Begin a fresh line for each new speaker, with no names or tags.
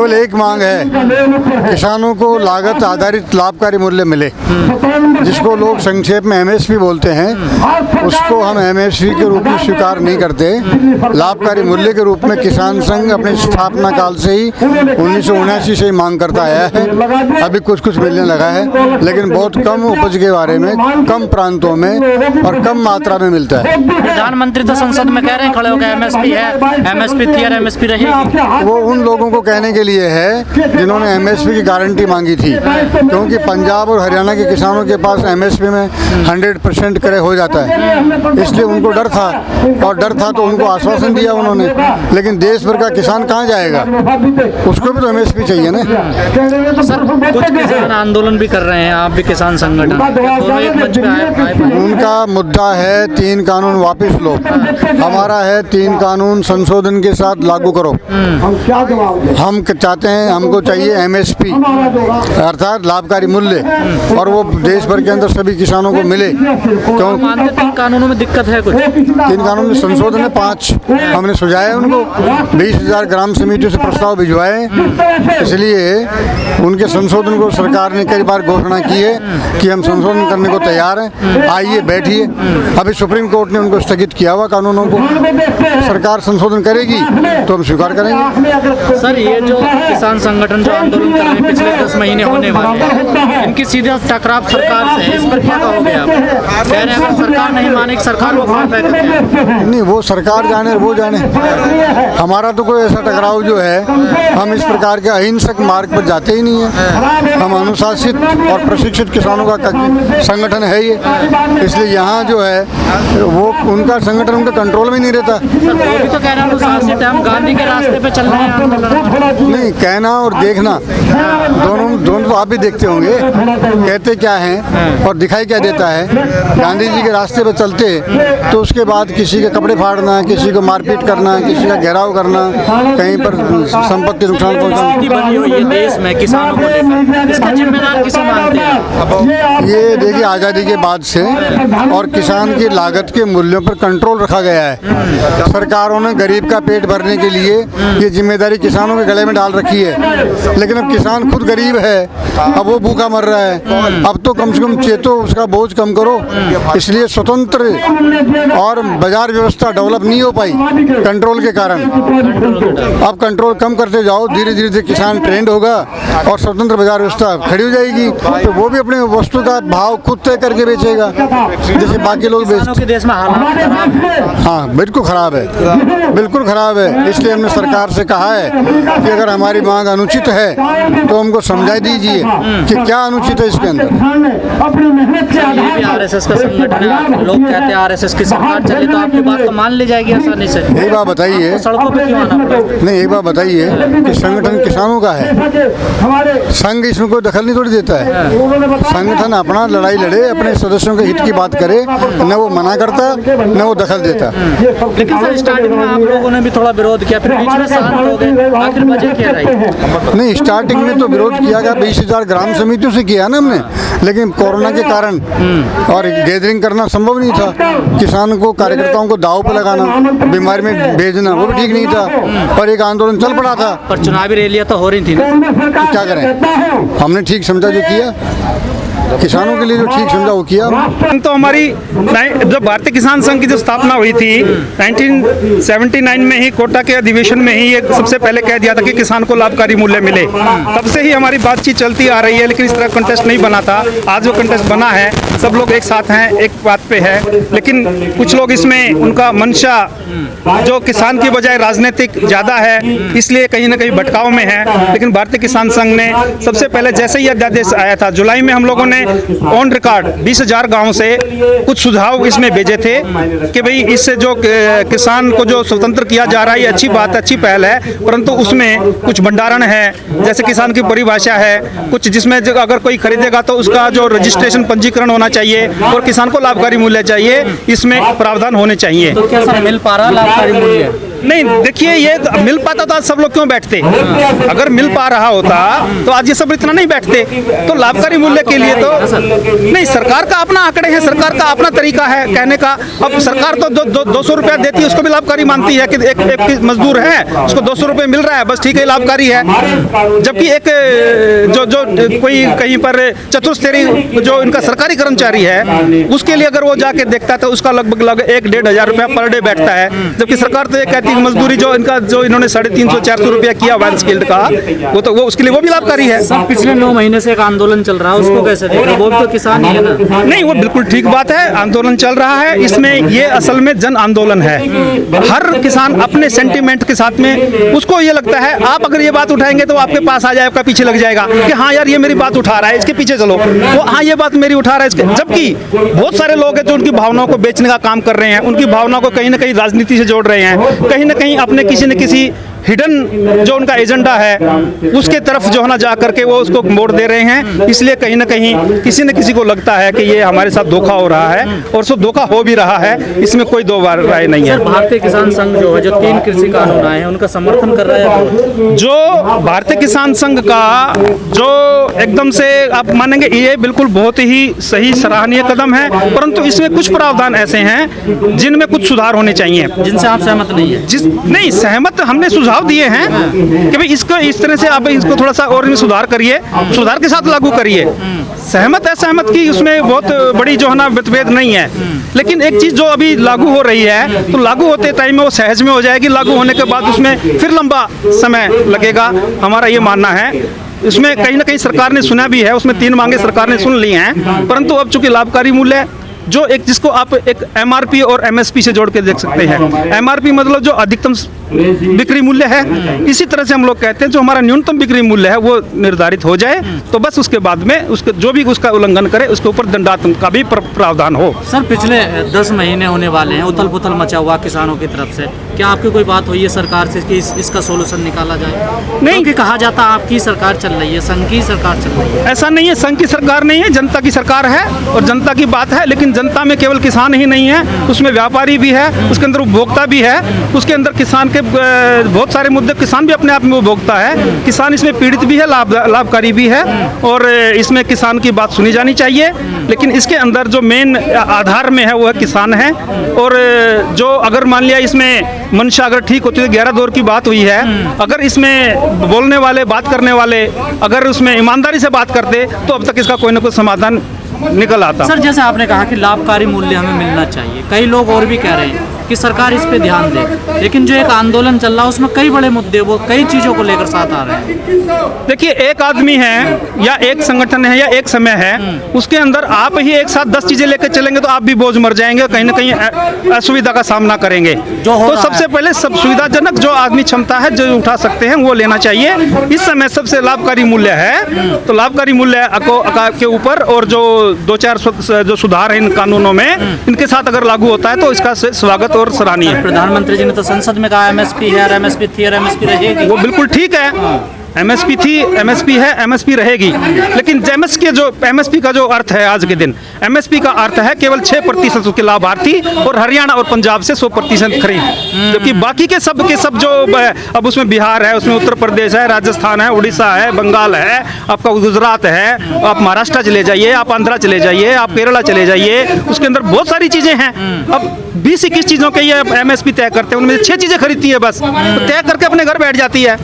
केवल एक मांग है, किसानों को लागत आधारित लाभकारी मूल्य मिले, जिसको लोग संक्षेप में एमएसपी बोलते हैं। उसको हम एमएसपी के रूप में स्वीकार नहीं करते। लाभकारी मूल्य के रूप में किसान संघ अपने स्थापना काल से ही 1979 से ही मांग करता आया है। अभी कुछ मिलने लगा है, लेकिन बहुत कम उपज के बारे में, कम प्रांतों में और कम मात्रा में मिलता है।
प्रधानमंत्री तो संसद में कह रहे हैं खड़े होकर एमएसपी है, एमएसपी थी और एमएसपी रहेगी।
वो उन लोगों को कहने के लिए है जिन्होंने एमएसपी की गारंटी मांगी थी, क्योंकि पंजाब और हरियाणा के किसानों के पास एमएसपी में 100% क्रय हो जाता है, इसलिए उनको डर था, और डर था तो उनको आश्वासन दिया उन्होंने। लेकिन देश भर का किसान कहाँ जाएगा, उसको भी तो एमएसपी चाहिए ना।
सर, कुछ किसान आंदोलन भी कर रहे हैं, आप भी किसान संगठन, दोनों एक मंच पे आए।
उनका मुद्दा है 3 कानून वापस लो, हमारा है 3 कानून संशोधन के साथ लागू करो। हम चाहते हैं, हमको चाहिए एमएसपी अर्थात लाभकारी मूल्य, और वो देश भर के अंदर सभी किसानों को मिले। क्यों
मानते 3 कानूनों में दिक्कत है कुछ?
3 कानून में संशोधन है 5 हमने सुझाए उनको, 20,000 ग्राम समितियों से प्रस्ताव भिजवाए, इसलिए उनके संशोधन को सरकार ने कई बार घोषणा की है कि हम संशोधन करने को तैयार हैं, आइए बैठिए। अभी सुप्रीम कोर्ट ने उनको स्थगित किया हुआ कानूनों को, सरकार संशोधन करेगी तो हम स्वीकार करेंगे।
सर, ये जो किसान संगठन जो आंदोलन कर रहे हैं पिछले 10 महीने होने वाले हैं, इनकी सीधा टकराव सरकार से है, इस पर क्या कहोगे आप? कह रहे हैं अगर सरकार नहीं माने सरकार को फाड़ फेंकते हैं।
नहीं, वो सरकार जाने वो जाने, हमारा तो कोई ऐसा टकराव जो है, हम इस प्रकार के अहिंसक मार्ग पर जाते ही नहीं है। हम अनुशासित और प्रशिक्षित किसानों का संगठन है ये, इसलिए यहाँ जो है वो उनका संगठन उनका कंट्रोल में नहीं रहता।
सर, वो भी तो कह रहे हैं अनुशासित है, हम गांधी के रास्ते पे चल रहे हैं आंदोलन।
नहीं, कहना और देखना दोनों तो आप भी देखते होंगे, कहते क्या हैं और दिखाई क्या देता है। गांधी जी के रास्ते पर चलते तो उसके बाद किसी के कपड़े फाड़ना, किसी को मारपीट करना, किसी का घेराव करना, कहीं पर संपत्ति नुकसान पहुंचाना।
बनी हुई है देश में किसानों को लेकर, इसका जिम्मेदार किसे मानते हैं?
ये देखिए, आज़ादी के बाद से और किसान की लागत के मूल्यों पर कंट्रोल रखा गया है। सरकारों ने गरीब का पेट भरने के लिए ये जिम्मेदारी किसानों के गले में डाल रखी है, लेकिन अब किसान खुद गरीब है, अब वो भूखा मर रहा है। अब तो कम से कम चेतो, उसका बोझ कम करो। इसलिए स्वतंत्र और बाजार व्यवस्था डेवलप नहीं हो पाई कंट्रोल के कारण। अब कंट्रोल कम करते जाओ, धीरे धीरे किसान ट्रेंड होगा और स्वतंत्र बाजार व्यवस्था खड़ी हो जाएगी, तो वो भी अपने वस्तु का भाव खुद तय करके बेचेगा, जैसे बाकी लोग बेचते हैं।
देश में हालात खराब है।
हाँ, बिल्कुल खराब है, बिल्कुल खराब है। इसलिए हमने सरकार से कहा है कि अगर हमारी मांग अनुचित है तो हमको समझा दीजिए कि क्या अनुचित है इसके अंदर।
ये भी आरएसएस का संगठन है, लोग कहते हैं आरएसएस की सरकार चले तो आपकी बात तो मान ली जाएगी आसानी से।
एक बात बताइए,
सड़कों पे क्यों आना पड़ा?
नहीं, एक बात बताइए कि संगठन किसानों का है, संघ इसमें कोई दखल नहीं थोड़ी देता है। संगठन अपना लड़ाई लड़े, अपने सदस्यों के हित की बात करे, न वो मना करता न वो दखल देता।
लेकिन सर, स्टार्टिंग में आप लोगों ने भी थोड़ा विरोध किया, फिर बीच में शांत हो गए, आखिर वजह क्या रही?
नहीं, स्टार्टिंग में तो विरोध किया गया, 20,000 ग्राम समितियों से किया ना हमने, लेकिन कोरोना के कारण और गैदरिंग करना संभव नहीं था। किसान को, कार्यकर्ताओं को दाव पर लगाना, बीमारी में भेजना, वो भी ठीक नहीं था, और एक आंदोलन चल पड़ा था।
पर चुनावी रैलियां तो हो रही थी ना,
तो क्या करें, हमने ठीक समझा जो किया, किसानों के लिए जो ठीक समझा वो किया।
तो हमारी जब भारतीय किसान संघ की जो स्थापना हुई थी 1979 में ही, कोटा के अधिवेशन में ही ये सबसे पहले कह दिया था कि किसान को लाभकारी मूल्य मिले। तब से ही हमारी बातचीत चलती आ रही है, लेकिन इस तरह कंटेस्ट नहीं बना था। आज जो कंटेस्ट बना है, सब लोग एक साथ हैं, एक बात पे है, लेकिन कुछ लोग इसमें उनका मंशा जो किसान की बजाय राजनीतिक ज़्यादा है, इसलिए कहीं ना कहीं भटकाव में है। लेकिन भारतीय किसान संघ ने सबसे पहले जैसे ही अध्यादेश आया था, जुलाई में हम लोगों ने ऑन रिकॉर्ड 20,000 गाँव से कुछ सुझाव इसमें भेजे थे कि भाई इससे जो किसान को जो स्वतंत्र किया जा रहा है, ये अच्छी बात, अच्छी पहल है, परंतु उसमें कुछ भंडारण है, जैसे किसान की परिभाषा है कुछ, जिसमें अगर कोई खरीदेगा तो उसका जो रजिस्ट्रेशन, पंजीकरण होना चाहिए, और किसान को लाभकारी मूल्य चाहिए, इसमें प्रावधान होने चाहिए।
तो क्या सर मिल पा रहा लाभकारी मूल्य?
नहीं देखिए, ये मिल पाता तो आज सब लोग क्यों बैठते? अगर मिल पा रहा होता तो आज ये सब इतना नहीं बैठते। तो लाभकारी मूल्य के लिए तो नहीं, सरकार का अपना आंकड़े हैं, सरकार का अपना तरीका है कहने का। अब सरकार तो 200 रुपया देती है, उसको भी लाभकारी मानती है कि एक मजदूर है उसको 200 रुपये मिल रहा है, बस ठीक है, लाभकारी है। जबकि एक जो कोई कहीं पर चतुर्श्रेणी जो इनका सरकारी कर्मचारी है, उसके लिए अगर वो जाके देखता है तो उसका लगभग 1-1,500 रुपया पर डे बैठता है। जबकि सरकार तो ये कहती है मजदूरी जो इनका जो इन्होंने 350-400 रुपया किया वन स्किल्ड का, वो उसके लिए वो भी लाभकारी है।
सर पिछले 9 महीने से एक आंदोलन चल रहा है, उसको कैसे देख रहे हो? वो भी तो किसान ही है ना?
नहीं, वो बिल्कुल ठीक बात है, आंदोलन चल रहा है। इसमें ये असल में जन आंदोलन है। हर किसान अपने सेंटीमेंट के साथ में, उसको ये लगता है आप अगर ये बात उठाएंगे तो आपके पास आ जाए, आपका पीछे लग जाएगा कि हाँ यार ये मेरी बात उठा रहा है, इसके पीछे चलो, वो हाँ ये बात मेरी उठा रहा है इसके। जबकि बहुत सारे लोग हैं जो उनकी भावनाओं को बेचने का काम कर रहे हैं, उनकी भावनाओं को कहीं ना कहीं राजनीति से जोड़ रहे हैं, कहीं ना कहीं अपने किसी न किसी हिडन जो उनका एजेंडा है उसके तरफ जो है ना जा करके वो उसको मोड़ दे रहे हैं। इसलिए कहीं ना कहीं किसी न किसी को लगता है कि ये हमारे साथ धोखा हो रहा है, और सो धोखा हो भी रहा है, इसमें कोई दो बार राय नहीं है।
भारतीय किसान संघ जो है, जो 3 कृषि कानून आए हैं, उनका समर्थन कर रहा है।
जो भारतीय किसान संघ का जो एकदम से आप मानेंगे ये बिल्कुल बहुत ही सही सराहनीय कदम है, परंतु इसमें कुछ प्रावधान ऐसे हैं जिनमें कुछ सुधार होने चाहिए,
जिनसे आप सहमत नहीं है।
नहीं सहमत, हमने सुझाव दिए हैं कि भाई इसको इस तरह से आप इसको थोड़ा सा और सुधार करिए, सुधार के साथ लागू करिए। सहमत है, सहमत की उसमें बहुत बड़ी जो है ना मतभेद नहीं है, लेकिन एक चीज जो अभी लागू हो रही है तो लागू होते टाइम में वो सहज में हो जाएगी, लागू होने के बाद उसमें फिर लंबा समय लगेगा, हमारा ये मानना है। इसमें कहीं ना कहीं सरकार ने सुना भी है, उसमें 3 मांगे सरकार ने सुन ली हैं, परंतु अब चूंकि लाभकारी मूल्य जो एक जिसको आप एक एमआरपी और एमएसपी से जोड़ के देख सकते हैं। एमआरपी मतलब जो अधिकतम बिक्री मूल्य है, इसी तरह से हम लोग कहते हैं जो हमारा न्यूनतम बिक्री मूल्य है वो निर्धारित हो जाए, तो बस उसके बाद में उसके जो भी उसका उल्लंघन करे उसके ऊपर दंडात्मक का भी प्रावधान हो।
सर पिछले 10 महीने होने वाले हैं, उथल पुथल मचा हुआ किसानों की तरफ से, क्या आपकी कोई बात हुई है सरकार से कि इसका सोल्यूशन निकाला जाए? नहीं, क्योंकि कहा जाता आपकी सरकार चल रही है, संघ की सरकार चल रही है।
ऐसा नहीं है, संघ की सरकार नहीं है, जनता की सरकार है और जनता की बात है। लेकिन जनता में केवल किसान ही नहीं है, उसमें व्यापारी भी है, उसके अंदर उपभोक्ता भी है, उसके अंदर किसान के बहुत सारे मुद्दे, किसान भी अपने आप में उपभोक्ता है, किसान इसमें पीड़ित भी है, लाभकारी भी है, और इसमें किसान की बात सुनी जानी चाहिए। लेकिन इसके अंदर जो मेन आधार में है वो है किसान है, और जो अगर मान लिया इसमें मंशा अगर ठीक होती है, 11 दौर की बात हुई है, अगर इसमें बोलने वाले, बात करने वाले अगर उसमें ईमानदारी से बात करते तो अब तक इसका कोई ना कोई समाधान निकल आता।
सर जैसे आपने कहा कि लाभकारी मूल्य हमें मिलना चाहिए, कई लोग और भी कह रहे हैं कि सरकार इस पे ध्यान दे, लेकिन जो एक आंदोलन चल रहा है उसमें कई बड़े मुद्दे, वो कई चीज़ों को लेकर साथ आ रहे हैं।
देखिए, एक आदमी है या एक संगठन है या एक समय है, उसके अंदर आप ही एक साथ 10 चीजें लेकर चलेंगे तो आप भी बोझ मर जाएंगे, कहीं ना कहीं असुविधा का सामना करेंगे। तो सबसे पहले सब सुविधाजनक जो आदमी क्षमता है जो उठा सकते हैं वो लेना चाहिए। इस समय सबसे लाभकारी मूल्य है, तो लाभकारी मूल्य के ऊपर और जो 2-4 जो सुधार है इन कानूनों में, इनके साथ अगर लागू होता है तो इसका स्वागत और सराहनीय है।
प्रधानमंत्री जी ने तो संसद में कहा एमएसपी है, एमएसपी थी और एमएसपी रहेगी।
वो बिल्कुल ठीक है, एमएसपी थी, एमएसपी है, एमएसपी रहेगी। लेकिन एमएसपी का जो अर्थ है आज के दिन, एमएसपी का अर्थ है केवल 6% उसके लाभार्थी और हरियाणा और पंजाब से 100% खरीद, जबकि बाकी के सब जो अब उसमें बिहार है, उसमें उत्तर प्रदेश है, राजस्थान है, उड़ीसा है, बंगाल है, आपका गुजरात है, आप महाराष्ट्र चले जाइए, आप आंध्रा चले जाइए, आप केरला चले जाइए, उसके अंदर बहुत सारी चीजें हैं। अब 20-21 चीजों के ये एमएसपी तय करते हैं, उनमें से 6 चीजें खरीदती है बस, तो तय करके अपने घर बैठ जाती है।